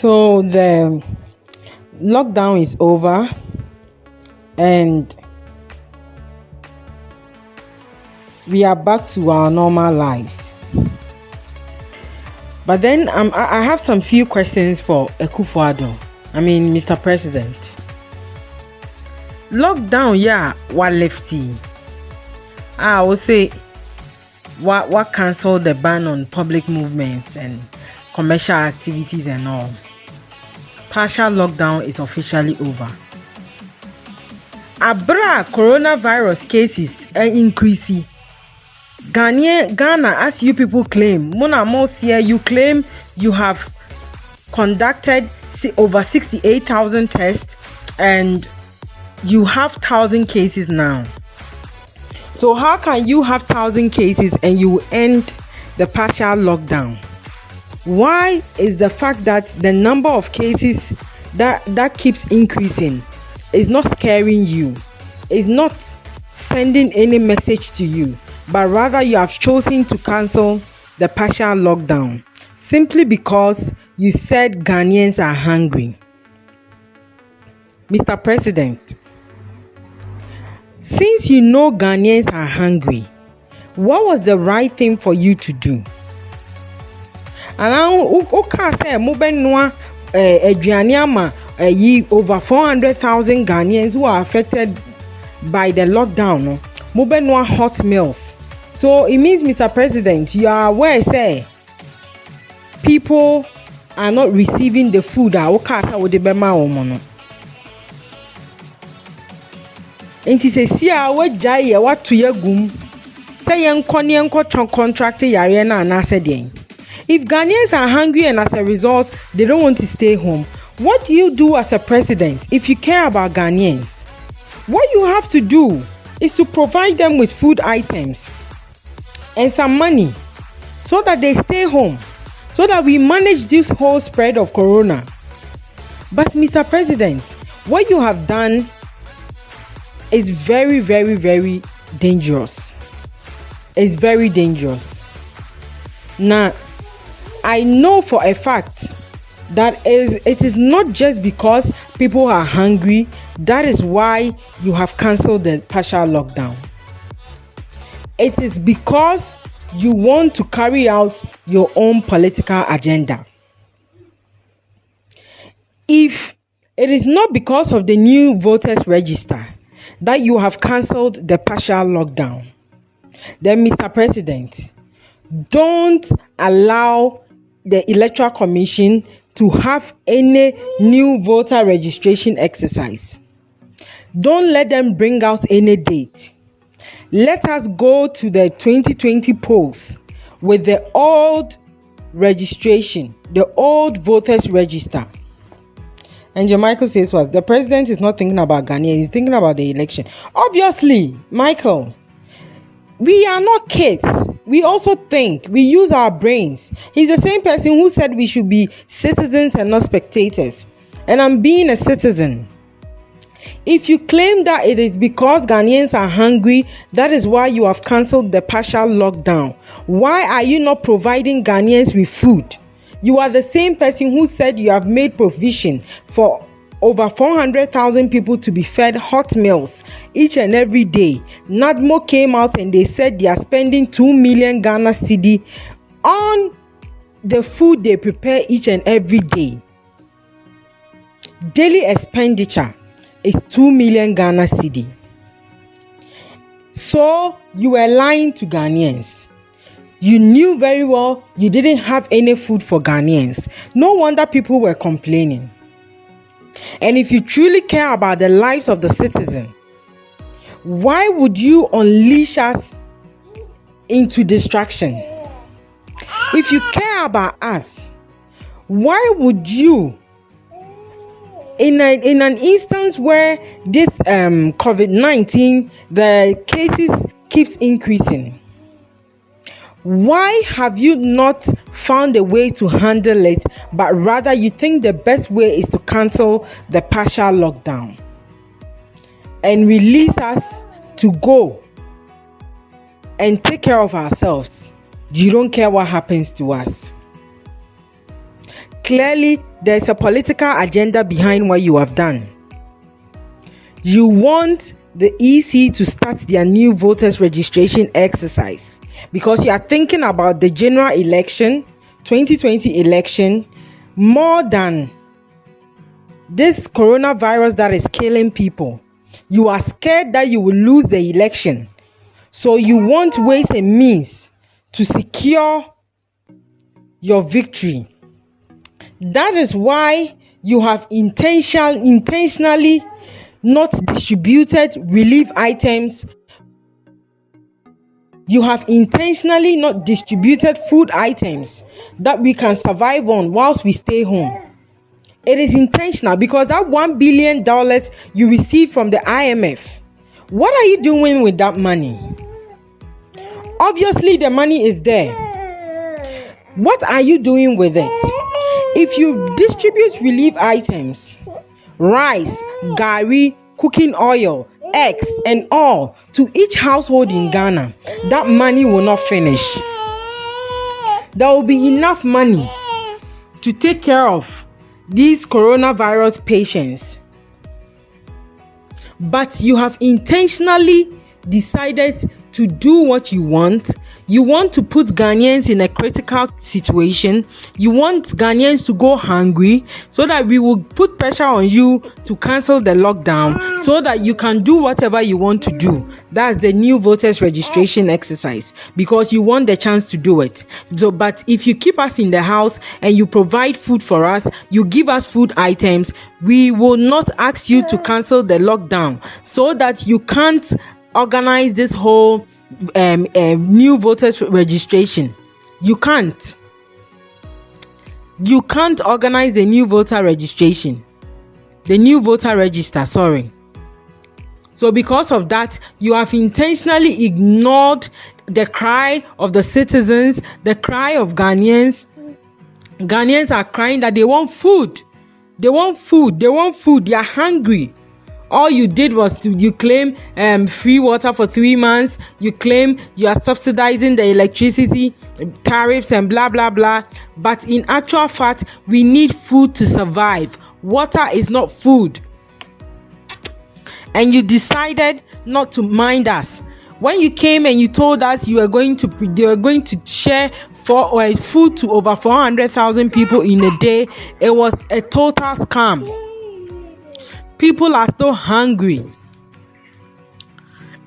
So the lockdown is over and we are back to our normal lives. But then I have some few questions for Akufo Addo. Mr. President. Lockdown, yeah, what lefty? I would say what cancel the ban on public movements and commercial activities and all. Partial lockdown is officially over. Abra coronavirus cases are increasing. Ghana, as you people claim, you claim you have conducted over 68,000 tests and you have 1,000 cases now. So how can you have 1,000 cases and you end the partial lockdown? Why is the fact that the number of cases that keeps increasing is not scaring you, is not sending any message to you, but rather you have chosen to cancel the partial lockdown simply because you said Ghanaians are hungry? Mr. President, since you know Ghanaians are hungry, what was the right thing for you to do? And over 400,000 Ghanaians who are affected by the lockdown. Hot meals. So it means, Mr. President, you are aware, say, people are not receiving the food. Enti se si a wagya ye watu yagum say yenko contract yare na anase den. If Ghanaians are hungry and as a result they don't want to stay home, what do you do as a president if you care about Ghanaians? What you have to do is to provide them with food items and some money so that they stay home, so that we manage this whole spread of corona. But Mr. President, what you have done is very, very, very dangerous. It's very dangerous. Now, I know for a fact that it is not just because people are hungry, that is why you have cancelled the partial lockdown. It is because you want to carry out your own political agenda. If it is not because of the new voters register that you have cancelled the partial lockdown, then Mr. President, don't allow the Electoral Commission to have any new voter registration exercise. Don't let them bring out any date. Let us go to the 2020 polls with the old registration, the old voters register. And Michael says was the president is not thinking about Ghana, he's thinking about the election. Obviously, Michael, we are not kids. We also think, we use our brains. He's the same person who said we should be citizens and not spectators. And I'm being a citizen. If you claim that it is because Ghanaians are hungry, that is why you have cancelled the partial lockdown, why are you not providing Ghanaians with food? You are the same person who said you have made provision for over 400,000 people to be fed hot meals each and every day. NADMO came out and they said they are spending 2 million Ghana cedi on the food they prepare each and every day. Daily expenditure is 2 million Ghana cedi. So you were lying to Ghanaians. You knew very well you didn't have any food for Ghanaians. No wonder people were complaining. And if you truly care about the lives of the citizen, why would you unleash us into distraction? If you care about us, why would you, in an instance where this COVID-19, the cases keeps increasing, why have you not found a way to handle it, but rather you think the best way is to cancel the partial lockdown and release us to go and take care of ourselves? You don't care what happens to us. Clearly, there's a political agenda behind what you have done. You want the EC to start their new voters registration exercise because you are thinking about the general election, 2020 election, more than this coronavirus that is killing people. You are scared that you will lose the election. So you want ways and means to secure your victory. That is why you have intentionally not distributed relief items. You have intentionally not distributed food items that we can survive on whilst we stay home. It is intentional because that $1 billion you receive from the IMF, what are you doing with that money? Obviously, the money is there. What are you doing with it? If you distribute relief items, rice, gari, cooking oil, eggs, and all to each household in Ghana, that money will not finish. There will be enough money to take care of these coronavirus patients. But you have intentionally decided to do what you want. You want to put Ghanaians in a critical situation. You want Ghanaians to go hungry so that we will put pressure on you to cancel the lockdown so that you can do whatever you want to do. That's the new voters registration exercise because you want the chance to do it. So, but if you keep us in the house and you provide food for us, you give us food items, we will not ask you to cancel the lockdown so that you can't organize this whole new voters registration. You can't organize the new voter registration, the new voter register, sorry. So because of that, you have intentionally ignored the cry of the citizens, the cry of Ghanaians. Ghanaians are crying that they want food. They want food. They are hungry. All you did was you claim free water for 3 months. You claim you are subsidizing the electricity tariffs and blah, blah, blah. But in actual fact, we need food to survive. Water is not food. And you decided not to mind us. When you came and you told us they were going to share food to over 400,000 people in a day, it was a total scam. People are so hungry.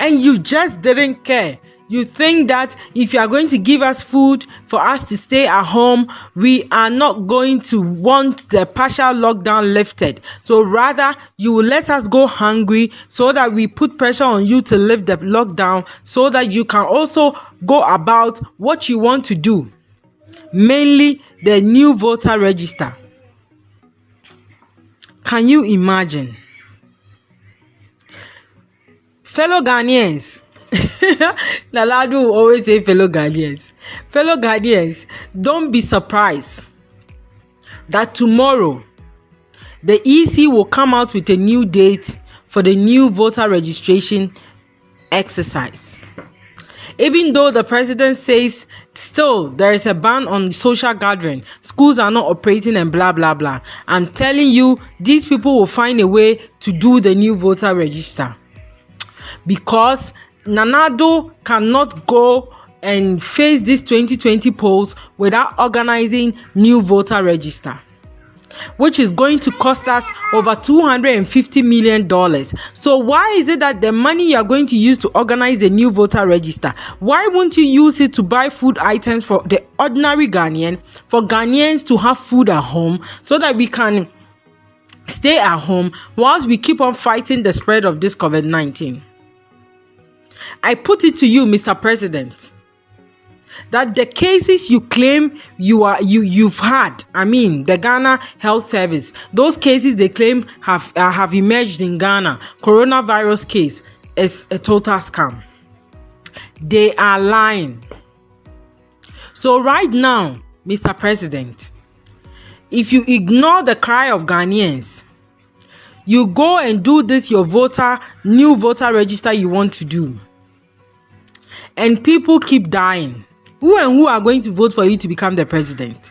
And you just didn't care. You think that if you are going to give us food for us to stay at home, we are not going to want the partial lockdown lifted. So rather, you will let us go hungry so that we put pressure on you to lift the lockdown so that you can also go about what you want to do. Mainly the new voter register. Can you imagine? Fellow Ghanaians, Naladu will always say fellow Ghanaians. Fellow Ghanaians, don't be surprised that tomorrow the EC will come out with a new date for the new voter registration exercise. Even though the president says still there is a ban on social gathering, schools are not operating and blah, blah, blah. I'm telling you, these people will find a way to do the new voter register. Because Nana Addo cannot go and face this 2020 polls without organizing new voter register, which is going to cost us over $250 million. So why is it that the money you are going to use to organize a new voter register, why won't you use it to buy food items for the ordinary Ghanaian, for Ghanaians to have food at home so that we can stay at home whilst we keep on fighting the spread of this COVID-19? I put it to you, Mr. President, that the cases you claim you've had, the Ghana Health Service, those cases they claim have emerged in Ghana, coronavirus case, is a total scam. They are lying. So right now, Mr. President, if you ignore the cry of Ghanaians, you go and do this your new voter register you want to do, and people keep dying. Who are going to vote for you to become the president?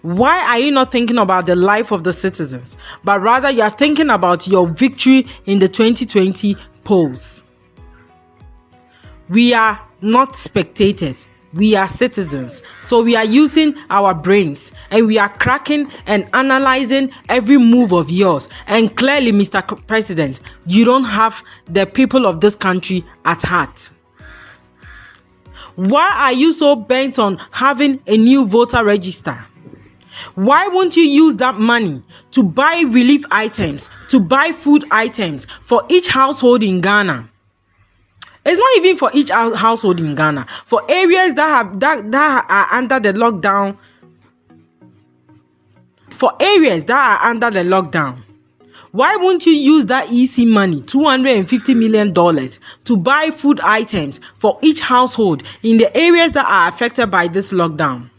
Why are you not thinking about the life of the citizens, but rather you are thinking about your victory in the 2020 polls? We are not spectators. We are citizens. So we are using our brains and we are cracking and analyzing every move of yours. And clearly, Mr. President, you don't have the people of this country at heart. Why are you so bent on having a new voter register? Why won't you use that money to buy relief items, to buy food items for each household in Ghana? It's not even for each household in Ghana. For areas that are under the lockdown. Why won't you use that EC money, $250 million, to buy food items for each household in the areas that are affected by this lockdown?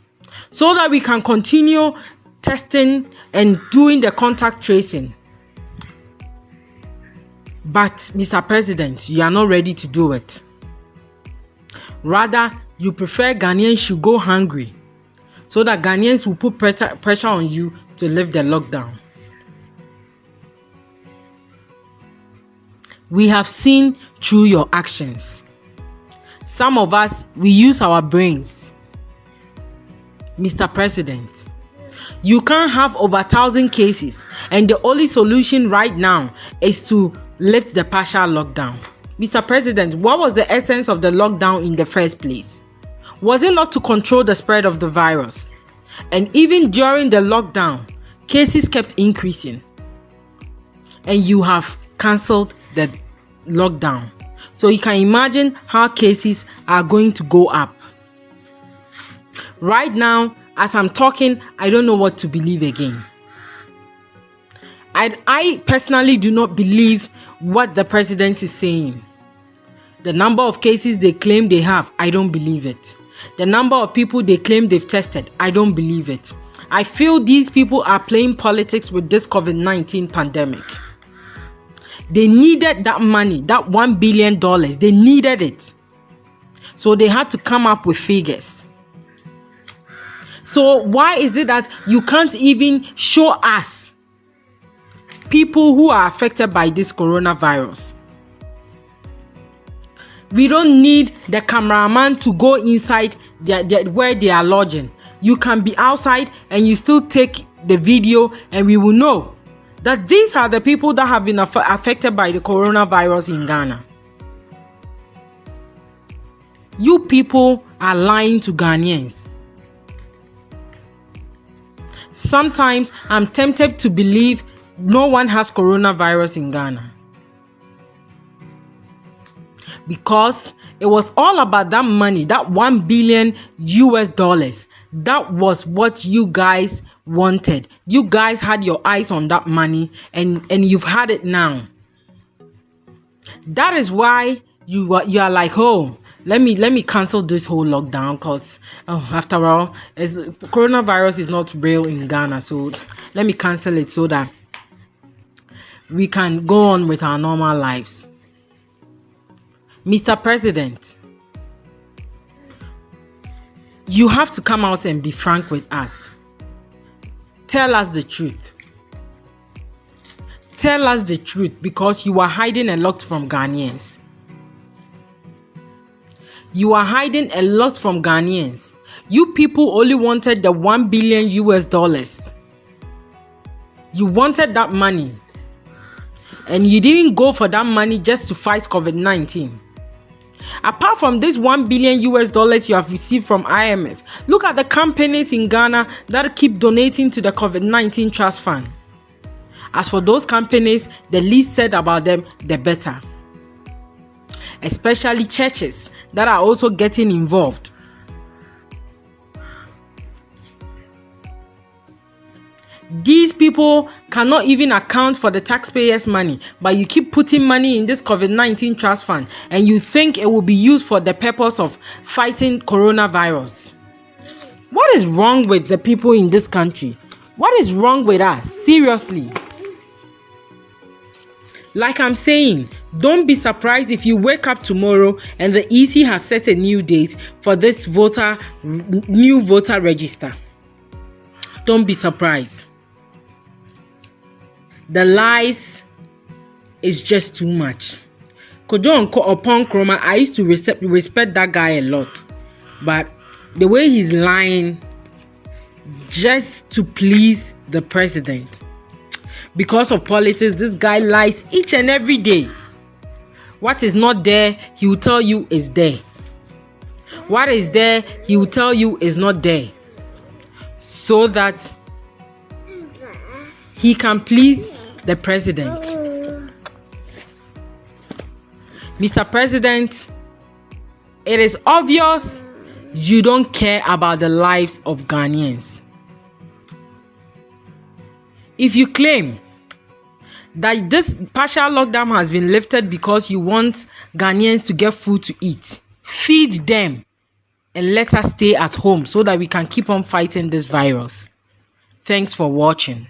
So that we can continue testing and doing the contact tracing. But, Mr. President, you are not ready to do it. Rather, you prefer Ghanaians should go hungry so that Ghanaians will put pressure on you to lift the lockdown. We have seen through your actions. Some of us, we use our brains. Mr. President, you can't have over 1,000 cases and the only solution right now is to lift the partial lockdown. Mr. President, what was the essence of the lockdown in the first place? Was it not to control the spread of the virus? And even during the lockdown, cases kept increasing. And you have cancelled the lockdown. So you can imagine how cases are going to go up. Right now, as I'm talking, I don't know what to believe again. I personally do not believe what the president is saying. The number of cases they claim they have, I don't believe it. The number of people they claim they've tested, I don't believe it. I feel these people are playing politics with this COVID-19 pandemic. They needed that money, that $1 billion. They needed it. So they had to come up with figures. So why is it that you can't even show us people who are affected by this coronavirus? We don't need the cameraman to go inside where they are lodging. You can be outside and you still take the video and we will know that these are the people that have been affected by the coronavirus in Ghana. You people are lying to Ghanaians. Sometimes I'm tempted to believe no one has coronavirus in Ghana. Because it was all about that money, that $1 billion. That was what you guys wanted. You guys had your eyes on that money and you've had it now. That is why you are like, oh, let me cancel this whole lockdown because after all, coronavirus is not real in Ghana. So let me cancel it so that we can go on with our normal lives. Mr. President, you have to come out and be frank with us. Tell us the truth. Tell us the truth because you are hiding a lot from Ghanaians. You are hiding a lot from Ghanaians. You people only wanted the $1 billion. You wanted that money. And you didn't go for that money just to fight COVID-19. Apart from this $1 billion you have received from IMF, look at the companies in Ghana that keep donating to the COVID-19 trust fund. As for those companies, the least said about them, the better. Especially churches that are also getting involved. These people cannot even account for the taxpayers' money, but you keep putting money in this COVID-19 trust fund and you think it will be used for the purpose of fighting coronavirus. What is wrong with the people in this country? What is wrong with us? Seriously. Like I'm saying, don't be surprised if you wake up tomorrow and the EC has set a new date for this new voter register. don't be surprised. The lies is just too much. Kojo upon Kroma, I used to respect that guy a lot. But the way he's lying just to please the president. Because of politics, this guy lies each and every day. What is not there, he will tell you is there. What is there, he will tell you is not there. So that he can please the president. Mr. President, it is obvious you don't care about the lives of Ghanaians. If you claim that this partial lockdown has been lifted because you want Ghanaians to get food to eat, feed them and let us stay at home so that we can keep on fighting this virus. Thanks for watching.